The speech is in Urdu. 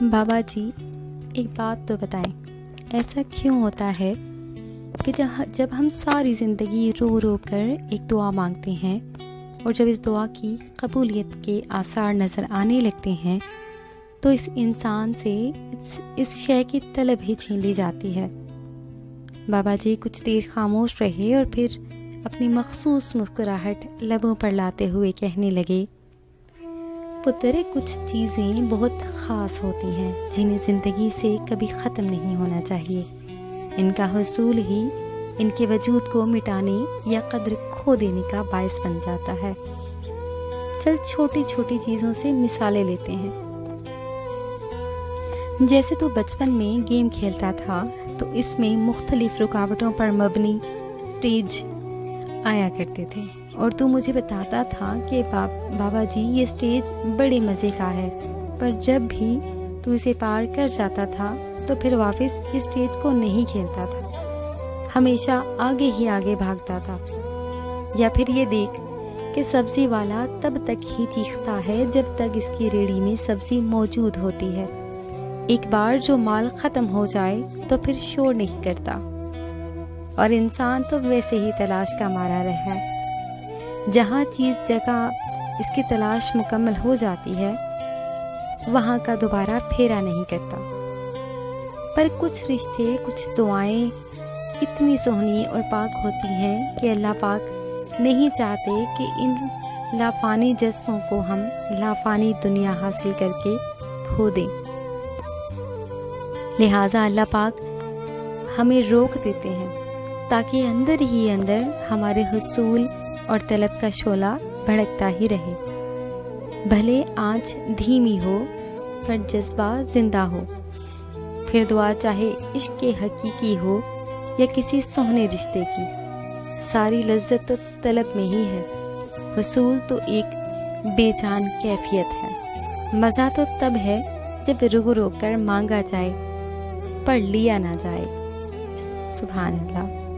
بابا جی ایک بات تو بتائیں، ایسا کیوں ہوتا ہے کہ جب ہم ساری زندگی رو رو کر ایک دعا مانگتے ہیں اور جب اس دعا کی قبولیت کے آثار نظر آنے لگتے ہیں تو اس انسان سے اس شے کی طلب ہی چھین لی جاتی ہے؟ بابا جی کچھ دیر خاموش رہے اور پھر اپنی مخصوص مسکراہٹ لبوں پر لاتے ہوئے کہنے لگے، پتر کچھ چیزیں بہت خاص ہوتی ہیں جنہیں زندگی سے کبھی ختم نہیں ہونا چاہیے، ان کا حصول ہی ان کے وجود کو مٹانے یا قدر کھو دینے کا باعث بن جاتا ہے۔ چل چھوٹی چھوٹی چیزوں سے مثالیں لیتے ہیں۔ جیسے تو بچپن میں گیم کھیلتا تھا تو اس میں مختلف رکاوٹوں پر مبنی سٹیج آیا کرتے تھے اور تو مجھے بتاتا تھا کہ بابا جی یہ سٹیج بڑے مزے کا ہے، پر جب بھی تو اسے پار کر جاتا تھا تو پھر واپس اس سٹیج کو نہیں کھیلتا تھا، ہمیشہ آگے ہی آگے بھاگتا تھا۔ یا پھر یہ دیکھ کہ سبزی والا تب تک ہی چیختا ہے جب تک اس کی ریڑھی میں سبزی موجود ہوتی ہے، ایک بار جو مال ختم ہو جائے تو پھر شور نہیں کرتا۔ اور انسان تو ویسے ہی تلاش کا مارا رہا ہے، جہاں چیز جگہ اس کی تلاش مکمل ہو جاتی ہے وہاں کا دوبارہ پھیرا نہیں کرتا۔ پر کچھ رشتے، کچھ دعائیں اتنی سہنی اور پاک ہوتی ہیں کہ اللہ پاک نہیں چاہتے کہ ان لافانی جسموں کو ہم لافانی دنیا حاصل کر کے کھو دیں، لہٰذا اللہ پاک ہمیں روک دیتے ہیں تاکہ اندر ہی اندر ہمارے حصول اور طلب کا شعلہ بھڑکتا ہی رہے، بھلے آنچ دھیمی ہو پر جذبہ زندہ ہو۔ پھر دعا چاہے عشق کے حقیقی ہو یا کسی سوہنے رشتے کی، ساری لذت تو طلب میں ہی ہے، حصول تو ایک بے جان کیفیت ہے۔ مزہ تو تب ہے جب رو رو کر مانگا جائے پر لیا نہ جائے۔ سبحان اللہ۔